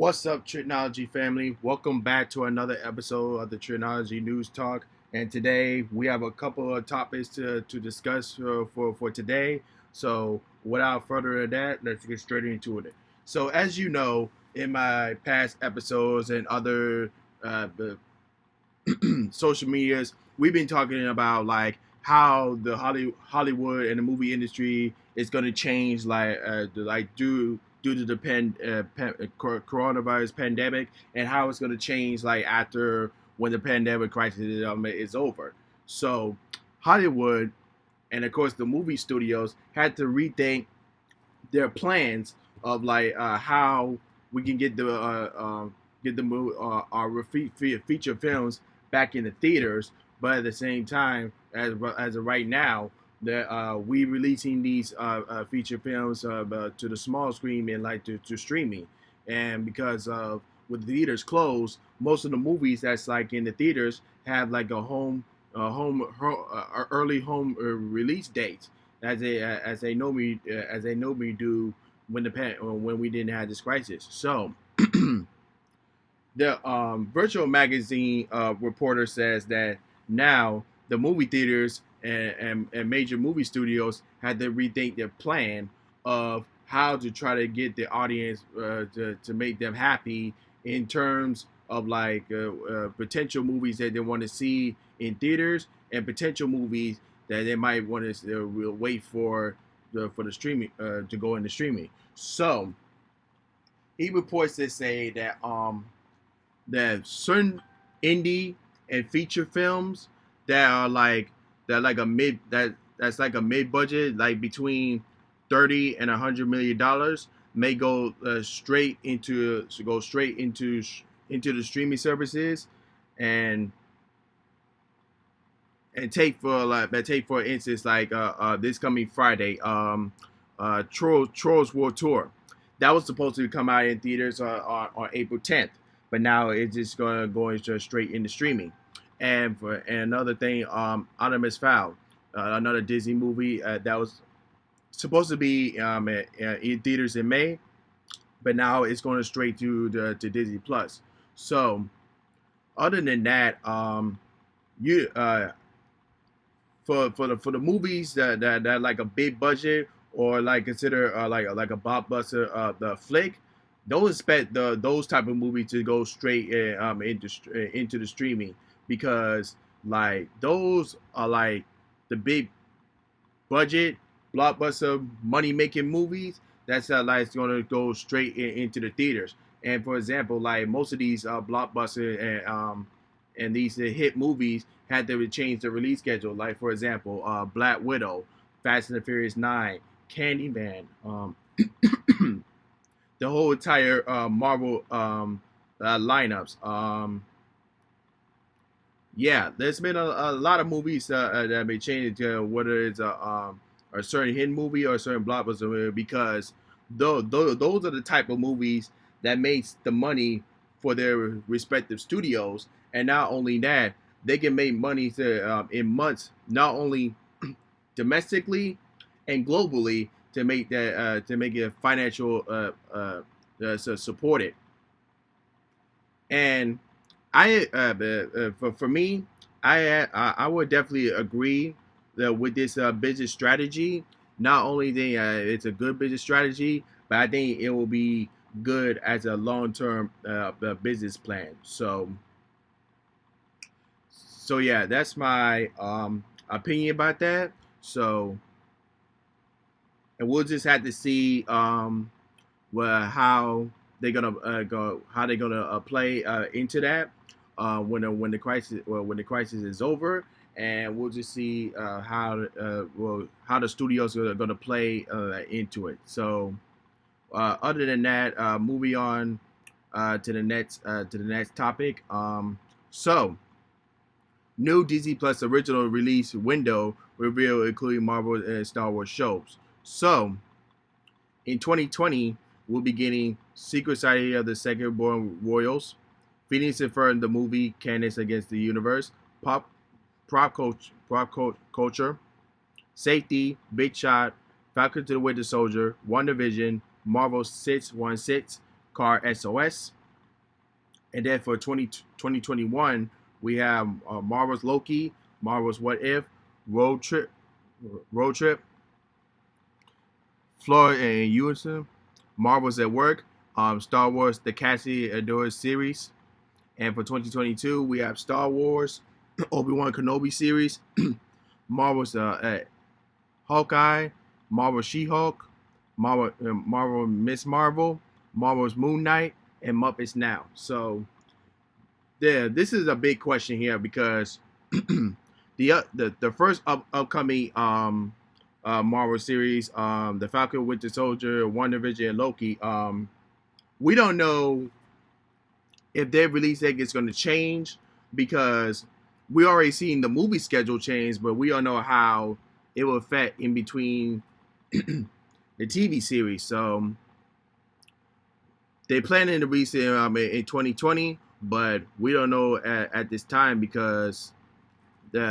What's up, Tricology family? Welcome back to another episode of the Tricology News Talk. And today we have a couple of topics to discuss for today. So, without further ado, let's get straight into it. So, as you know, in my past episodes and other uh, social medias, we've been talking about like how the Hollywood and the movie industry is going to change, due to the coronavirus pandemic, and how it's going to change like after when the pandemic crisis is over. So Hollywood and of course the movie studios had to rethink their plans of how we can get the our feature films back in the theaters, but at the same time, as of right now, that we releasing these feature films to the small screen and to streaming, and because of with the theaters closed, most of the movies that's like in the theaters have like early home release dates as they normally do when we didn't have this crisis. So the virtual magazine reporter says that now the movie theaters and major movie studios had to rethink their plan of how to try to get the audience to make them happy in terms of potential movies that they want to see in theaters and potential movies that they might want to wait for the streaming to go into streaming. So he reports to say that certain indie and feature films that are like a that's like a mid budget, like between 30 and $100 million, may go straight into the streaming services, and take for instance this coming Friday, Trolls World Tour. That was supposed to come out in theaters on April 10th, but now it's just going just straight into streaming. And another thing, Artemis Fowl, another Disney movie that was supposed to be in theaters in May, but now it's going straight to Disney Plus. So other than that, you for the movies that like a big budget or like consider like a blockbuster the flick, don't expect those type of movies to go straight into the streaming, because like those are like the big budget blockbuster money making movies that's like it's gonna go straight into the theaters. And for example, like most of these blockbuster and these hit movies had to change the release schedule. Like for example, Black Widow, Fast and the Furious 9, Candyman, the whole entire Marvel lineups. Yeah, there's been a lot of movies that have been changed, whether it's a certain hit movie or a certain blockbuster movie, because those are the type of movies that makes the money for their respective studios. And not only that, they can make money in months, not only domestically and globally, to make it financial supported. And for me, I would definitely agree that with this business strategy. Not only think it's a good business strategy, but I think it will be good as a long term business plan. So yeah, that's my opinion about that. So, and we'll just have to see how they're gonna play into that when the crisis is over, and we'll just see how the studios are gonna play into it. So other than that, moving on to the next topic. So new Disney Plus original release window reveal, including Marvel and Star Wars shows. So in 2020, we'll be getting Secret Society of the Second Born Royals, Phoenix Inferno, the movie Candace Against the Universe, Culture, Safety, Big Shot, Falcon to the Winter Soldier, WandaVision, Marvel 616, called SOS. And then for 2021, we have Marvel's Loki, Marvel's What If, Road Trip, Road Trip, Florida and USA, Marvel's at Work, Star Wars The Cassidy Adores series. And for 2022, we have Star Wars, Obi-Wan Kenobi series, Marvel's Hawkeye, Marvel She-Hulk, Marvel Miss Marvel, Marvel's Moon Knight, and Muppets Now. So, yeah, this is a big question here because the first upcoming Marvel series, the Falcon, Winter Soldier, WandaVision, and Loki, we don't know if their release date is going to change because we already seen the movie schedule change, but we don't know how it will affect in between the TV series. So they planning to release it in 2020, but we don't know at this time because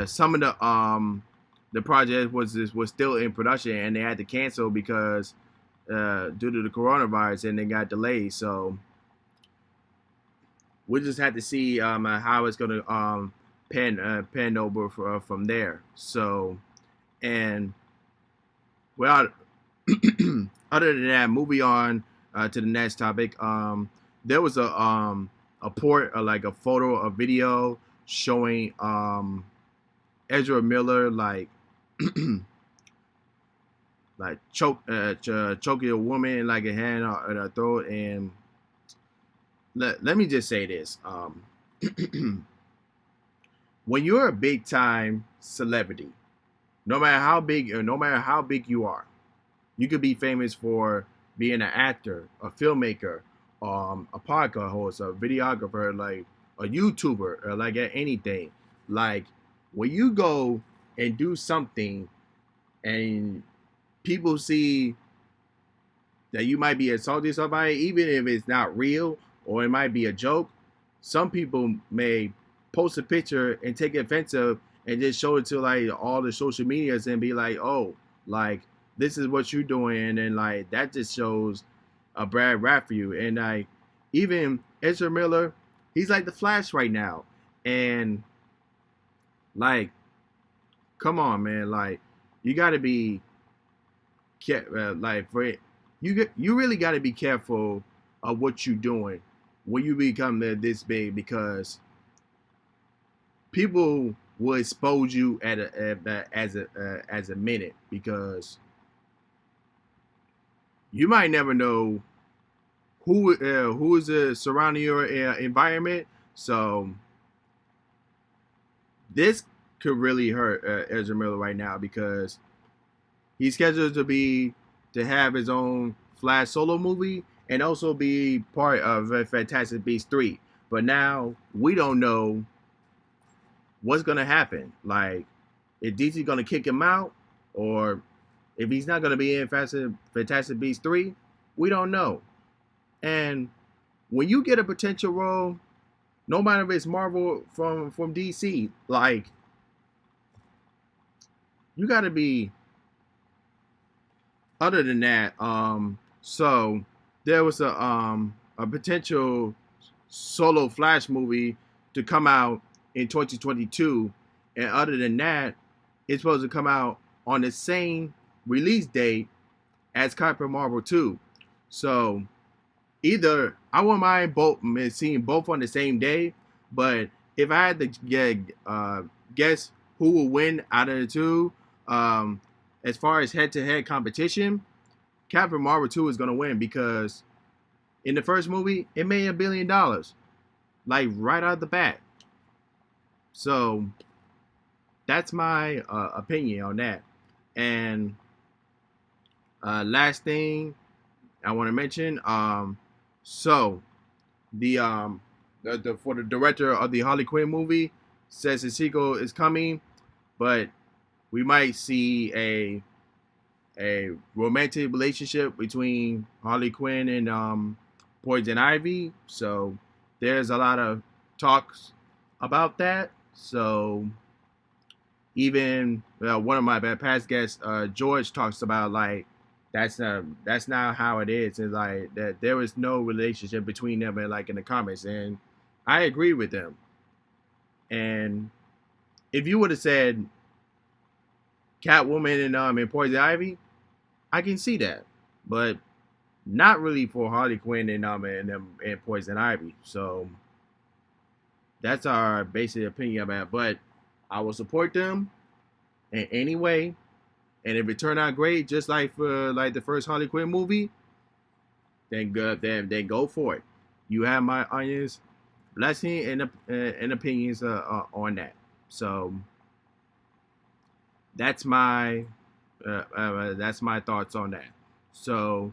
some of the project was still in production and they had to cancel because due to the coronavirus and they got delayed. So we just have to see how it's going to pan over from there. So, and without other than that, moving on to the next topic. There was a like a photo, a video showing Ezra Miller like like choking a woman like a hand on her throat. And let me just say this: when you're a big time celebrity, no matter how big you are, you could be famous for being an actor, a filmmaker, a podcast host, a videographer, like a YouTuber, or like anything. Like when you go and do something and people see that you might be assaulting somebody, even if it's not real or it might be a joke, some people may post a picture and take offensive and just show it to like all the social medias and be like, oh, like this is what you're doing, and like that just shows a bad rap for you. And like even Ezra Miller, he's like the Flash right now, and like, come on, man, like you got to be like for it, you really got to be careful of what you're doing when you become this big, because people will expose you as a minute, because you might never know who is surrounding your environment. So this could really hurt Ezra Miller right now, because he's scheduled to have his own Flash solo movie and also be part of Fantastic Beasts 3. But now we don't know what's gonna happen. Like, if DC gonna kick him out, or if he's not gonna be in Fantastic Beasts 3, we don't know. And when you get a potential role, no matter if it's Marvel from DC, like you gotta be. Other than that, so there was a potential solo Flash movie to come out in 2022, and other than that, it's supposed to come out on the same release date as Captain Marvel 2. So either I wouldn't mind seeing both on the same day, but if I had to guess who will win out of the two, as far as head-to-head competition, Captain Marvel 2 is going to win, because in the first movie, it made $1 billion, like right out of the bat. So that's my opinion on that. And last thing I want to mention, so the for the director of the Harley Quinn movie says the sequel is coming, but we might see a romantic relationship between Harley Quinn and Poison Ivy. So there's a lot of talks about that. So even one of my past guests, George, talks about like That's not how it is. It's like that there was no relationship between them and like in the comics, and I agree with them. And if you would have said Catwoman and Poison Ivy, I can see that, but not really for Harley Quinn and Poison Ivy. So that's our basic opinion about it. But I will support them in any way. And if it turned out great, just like for like the first Harley Quinn movie, then good, then go for it. You have my honest blessing and opinions on that. So that's my thoughts on that. So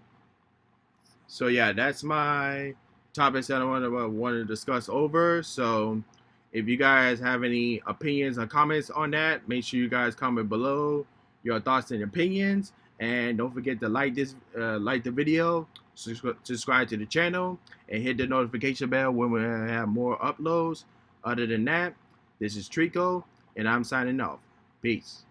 yeah, that's my topics that I want to discuss over. So if you guys have any opinions or comments on that, make sure you guys comment below your thoughts and opinions, and don't forget to like the video, subscribe to the channel, and hit the notification bell when we have more uploads. Other than that, this is Trico, and I'm signing off. Peace.